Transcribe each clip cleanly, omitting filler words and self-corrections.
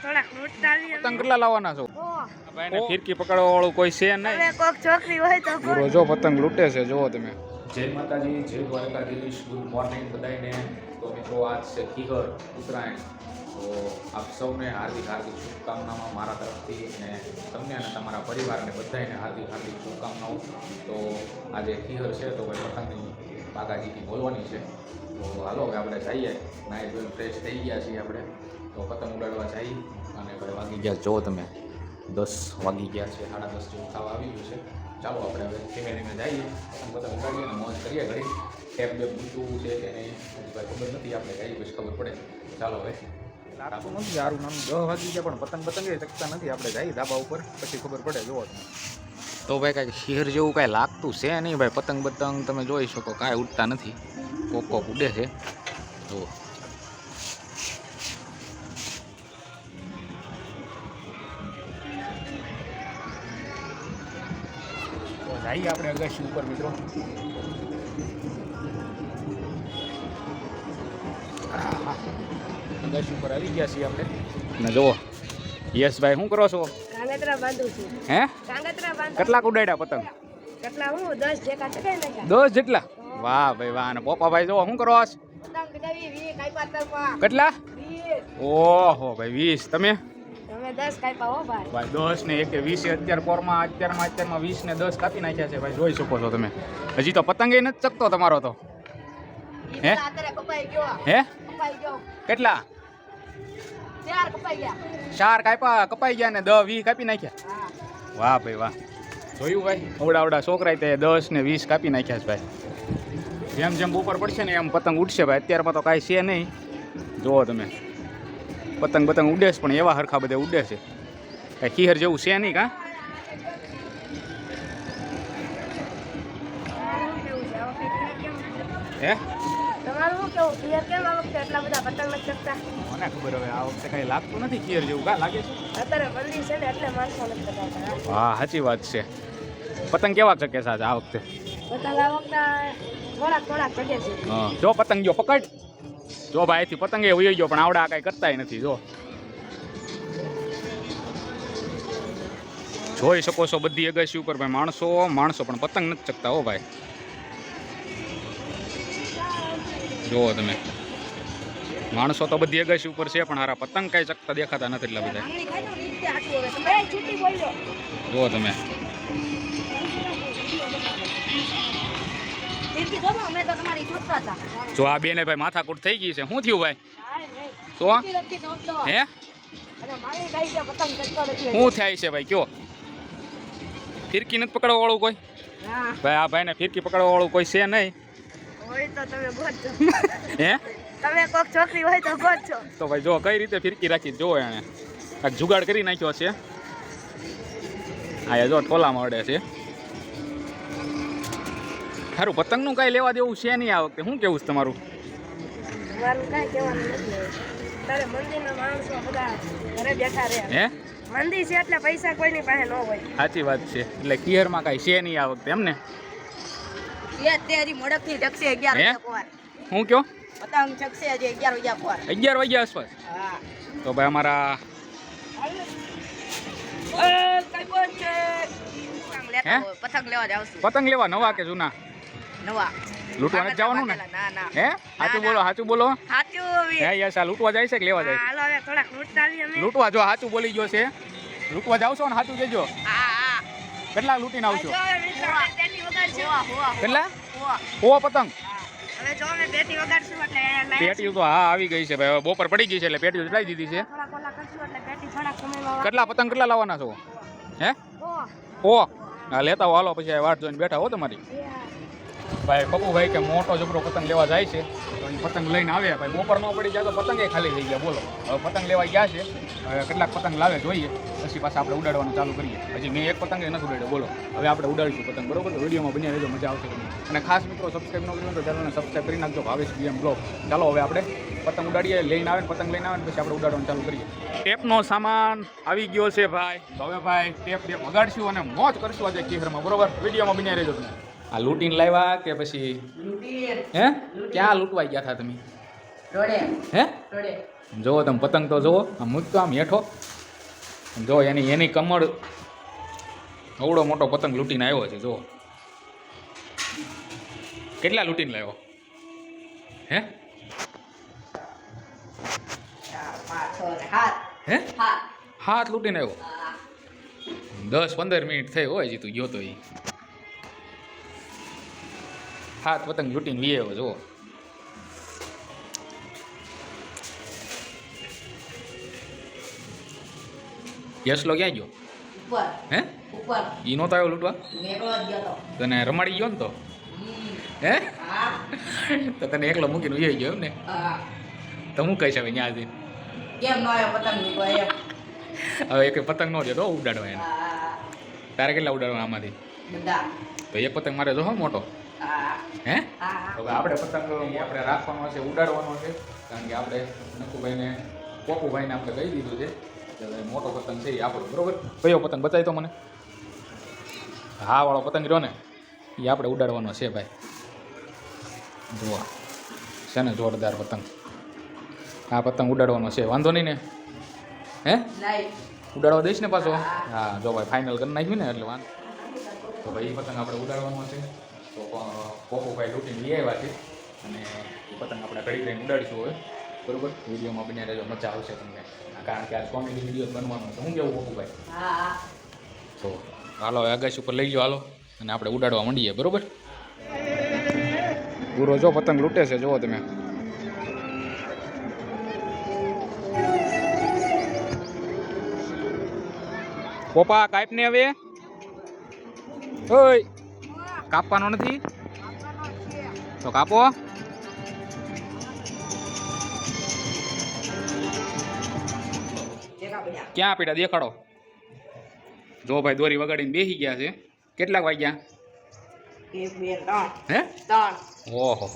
પતંગ કેટલા લાવવાના છો? ભાઈને ફિરકી પકડવા વાળું કોઈ છે નહીં. છોકરી હોય તો પૂરો જો પતંગ લૂંટે છે, જોવો તમે. જય માતાજી, જય દ્વારકાધીશ, ગુડ મોર્નિંગ બધાને. તો મિત્રો આજ છે ખીહર ઉત્તરાયણ. તો આપ સૌને હાર્દિક હાર્દિક શુભકામનાઓ મારા તરફથી, અને તમને અને તમારા પરિવારને બધાને હાર્દિક હાર્દિક શુભકામનાઓ. તો આજે ખીહર છે તો ભાઈ પતંગની બાગાજીથી બોલવાની છે. તો હાલો હવે આપણે જઈએ, નાઈ ધોઈને ફ્રેશ થઈ ગયા છીએ આપણે. તો પતંગ ઉડાડવા જઈએ. અને ભાઈ વાગી ગયા જો તમે, 10 વાગી ગયા છે, 10:30 જેવું થવા આવી ગયું છે. ચાલો આપણે હવે ધીમે ધીમે જઈએ, પતંગ ઉડાડીએ અને મોજ કરીએ. ઘડી ટેપ બેપ મૂકવું છે કે નહીં ભાઈ ખબર નથી, આપણે જઈએ પછી ખબર પડે. ચાલો હવે લાગતું નથી સારું નામ 10 વાગી ગયા પણ પતંગ એ શકતા નથી. આપણે જઈએ ધાબા ઉપર પછી ખબર પડે. જોવો તમે. તો ભાઈ કાંઈ શહેર જેવું કાંઈ લાગતું છે નહીં ભાઈ. પતંગ તમે જોઈ શકો કાંઈ ઉડતા નથી, કોક ઉડે છે. જુઓ જઈએ આપણે અગાશી ઉપર મિત્રો. અગાશી ઉપર આવી ગયા છીએ આપણે. ને જુઓ યશભાઈ શું કરો છો? કાંગતરા બાંધું છું. હે કાંગતરા બાંધું. કેટલાક ઉડાડ્યા પતંગ? કેટલા હું 10 જેટલા ચગાઈ નાખ્યા. 10 જેટલા? વાહ ભાઈ વાહ. અને પોપાભાઈ જો શું કરો છો? પતંગ કડાવી 20 કાપ્યા તરફા. કેટલા? 20. ઓહો ભાઈ 20. તમે? તમે 10 કાપ્યા હો ભાઈ. ભાઈ 10 ને 20 અત્યારે પોરમાં અત્યારમાં 20 ને 10 કાપી નાખ્યા છે ભાઈ. જોઈ શકો છો તમે. હજી તો પતંગે નથી ચકતો તમારો તો. હે કપાઈ ગયો. હે કપાઈ ગયો. કેટલા? 4 કપાઈ ગયા. 4 કપાઈ ગયા ને 10 20 કાપી નાખ્યા. હા. વાહ ભાઈ વાહ. જોયું ભાઈ, અવડા છોકરાય તે 10 ને 20 કાપી નાખ્યા છે ભાઈ. જેમ જેમ ઉપર પડશે ને એમ પતંગ ઉડશે ભાઈ. અત્યારમાં તો કાંઈ છે નહીં. જુઓ તમે, પતંગ ઉડે છે પણ એવા હરખા બધા ઉડે છે. કાંઈ ખીહર જેવું છે નહીં કાં? હે તમારું શું કેવું? ક્લિયર કેમ આ વખતે એટલા બધા પતંગ નથી ચગતા? મને ખબર હવે આ વખતે કાંઈ લાગતું નથી ખીહર જેવું. કાં લાગે છે? અત્યારે મંદી છે ને એટલે માણસો નથી ચગાવતા. હા સાચી વાત છે. પતંગ કેવા ચકે છે આજે આ વખતે? પતંગ આ વખતે થોડાક ચગે છે. હા જો પતંગ ગયો પકડ. જો ભાઈ અહીંથી પતંગે વહી ગયો પણ આવડા કાંઈ કરતાય નથી. જો જોઈ શકો છો બધી અગાશી ઉપર ભાઈ માણસો પણ પતંગ નથી ચકતા હો ભાઈ. જુઓ તમે, માણસો તો બધી અગાશી ઉપર છે પણ હારા પતંગ કાંઈ ચકતા દેખાતા નથી એટલા બધા. જુઓ તમે, જો આ બેને ભાઈ માથાકૂટ થઈ ગઈ છે. શું થયું ભાઈ? તો હે શું થાય છે ભાઈ? કયો ફિરકી નથી પકડવા વાળું કોઈ? ભાઈ આ ભાઈને ફિરકી પકડવા વાળું કોઈ છે નહીં. હોય તો તમે ગોતજો. હે તમે કોક છોકરી હોય તો ગોતજો. તો ભાઈ જો કઈ રીતે ફિરકી રાખી, જો એને કાંઈક જુગાડ કરી નાખ્યો છે. હા જો ટોલામાં અડે છે. સારું પતંગનું કાંઈ લેવા દેવું છે નહીં આ વખતે. શું કેવું છે તમારું? મારું કાંઈ કહેવાનું નથી. તારે મંદિરના માણસો બધા ઘરે બેઠા રહે. હે મંદિર છે એટલે પૈસા કોઈની પાસે ન હોય. સાચી વાત છે. એટલે ખીહરમાં કાંઈ છે નહીં આ વખતે એમને? તેરી મોડકથી જગશે 11 વાગ્યા પર. હું કયો? પતંગ જગશે આજે 11 વાગ્યા પર. 11 વાગ્યા આસપાસ? હા. તો ભાઈ અમારા પતંગ લેવા જાવશું. પતંગ લેવા નવા કે જૂના? નવા. લૂંટવા નથી જવાનું ને? ના. હે સાચું બોલો. સાચું. હે યસ આ લૂંટવા જાય છે કે લેવા જાય છે? હાલો હવે થોડાક લૂંટતા આવીએ અમે. લૂંટવા જો સાચું બોલી ગયો છે. લૂંટવા જાવ છો ને સાચું કહેજો. હા. કેટલા લૂંટીને આવશો? કેટલા? હોવા. પતંગ હવે જો અમે પેટી વગાડશું એટલે પેટી તો હા આવી ગઈ છે ભાઈ. બપોર પડી ગઈ છે એટલે પેટી ચડાવી દીધી છે. કેટલા પતંગ કેટલા લાવવાના છો? હે હા લેતા હો હાલો. પછી વાટ જોઈને બેઠા હો તમારી. ભાઈ પપ્પુભાઈ કે મોટો જબરો પતંગ લેવા જાય છે તો એ પતંગ લઈને આવે ભાઈ. બપોર ન પડી જાય તો પતંગે ખાલી થઈ ગયા. બોલો હવે પતંગ લેવા ગયા છે. હવે કેટલાક પતંગ લાવે જોઈએ પછી પાછા આપણે ઉડાડવાનું ચાલુ કરીએ. હજી મેં એક પતંગે નથી ઉડાડ્યો. બોલો હવે આપણે ઉડાડીશું પતંગ. બરોબર? વિડીયોમાં બની રહેજો, મજા આવશે તમને. અને ખાસ મિત્રો સબસ્ક્રાઈબ ન કર્યું તો ચેનલને સબસ્ક્રાઈબ કરી નાખજો. Bhavesh BM blog. ચાલો હવે આપણે પતંગ ઉડાડીએ. લઈને આવે પતંગ લઈને આવે પછી આપણે ઉડાડવાનું ચાલુ કરીએ. ટેપનો સામાન આવી ગયો છે ભાઈ. તો હવે ભાઈ ટેપ વગાડશું અને મોજ કરશું આજે ખીહરમાં. બરોબર? વિડીયોમાં બની રહેજો તમે. આ લૂંટીને લાવ્યા કે પછી હે ક્યાં લૂંટવા ગયા હતા તમે? રોડે. હે રોડે. જુઓ તમે પતંગ તો જુઓ, આમ મૂકતો આમ હેઠો જો એની કમળ અવડો મોટો પતંગ લૂંટીને આવ્યો છે. જુઓ કેટલા લૂંટીને લાવ્યો હે? હે હાથ લૂંટીને આવ્યો. 10-15 મિનિટ થઈ હોય તું ગયો તો એ હાથ પતંગ લૂંટીને વી આવ્યો. જુઓ યશલો ક્યાં ગયો? હે ઈ નહોતો આવ્યો લૂંટવા? તને રમાડી ગયો ને તો હે? તો તને એકલો મૂકીને ઉઈ ગયો એમ ને? તો હું કહીશ હવે ત્યાં જઈને હવે એક પતંગ નો દે તો ઉડાડવા એને. તારે કેટલા ઉડાડવા આમાંથી? તો એક પતંગ મારે જો મોટો હે? હવે આપણે પતંગ આપણે રાખવાનો છે, ઉડાડવાનો છે, કારણ કે આપણે નકુભાઈને પોપુભાઈને આપણે કહી દીધું છે કે મોટો પતંગ છે એ આપણો. બરોબર? કયો પતંગ બતાવી તો મને? હા વાળો પતંગ રહ્યો ને એ આપણે ઉડાડવાનો છે ભાઈ. જુઓ છે ને જોરદાર પતંગ. આ પતંગ ઉડાડવાનો છે, વાંધો નહીં ને? હે ઉડાડવા દઈશ ને પાછો? હા જો ભાઈ ફાઇનલ કરી નાખ્યું ને એટલે વાંધો. તો ભાઈ એ પતંગ આપણે ઉડાડવાનો છે. તો પોપુભાઈ લૂંટીને લઈ આવ્યા છે અને એ પતંગ આપણે ઘડી રહીને ઉડાડીશું હવે. બરોબર? વિડીયોમાં બન્યા રહેજો, મજા આવશે તમને, કારણ કે આ કોમેડી વિડીયો બનવાનો છે. હું કેવું પોપુભાઈ? તો હાલો આગાશ ઉપર લઈ જાઓ હાલો અને આપણે ઉડાડવા માંડીએ. બરોબર? પૂરો જો પતંગ લૂંટે છે, જુઓ તમે. પોપા કાપ ને હવે. ઓય કાપવાનો નથી તો કાપો. ક્યાં પીડા દેખાડો. જો ભાઈ દોરી વગાડીને બેસી ગયા છે. કેટલાક વાગ્યા? 1 2 3 હે 3. ઓહો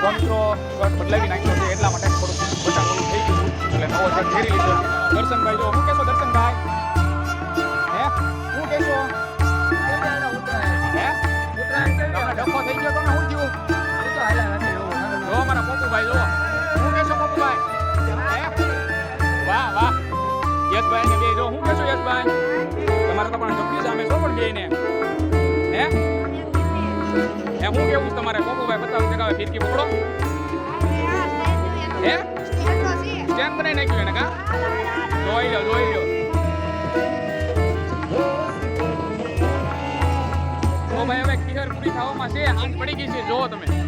કોન્ટ્રો શર્ટ બદલાવી નાખ્યો છે એટલા માટે થોડુંક બટાક ઓલું થઈ ગયું એટલે નવો શર્ટ પહેરી લીધો. દર્શનભાઈ જો, શું કહેશો દર્શનભાઈ? હે શું કહેશો? હે તમને ડખો થઈ ગયો? તમે શું થયું? જો અમારા પોપુભાઈ જો, શું કહેશો પોપુભાઈ? હે વાહ વાહ યશભાઈ ને બે જો, શું કહેશો યશભાઈ? તમારે તો પણ ગમતી સામે છો પણ બે ને હે એમ હું કેવું તમારે? પોપુભાઈ બતાવું જગાવે ફિરકી પકડો. હે સ્ટેન્ડ બનાવી નાખ્યું એને કા? જોઈ લો જોઈ લો. તો ભાઈ હવે ખીર પૂરી ખાવામાં છે, હાથ પડી ગઈ છે. જોવો તમે.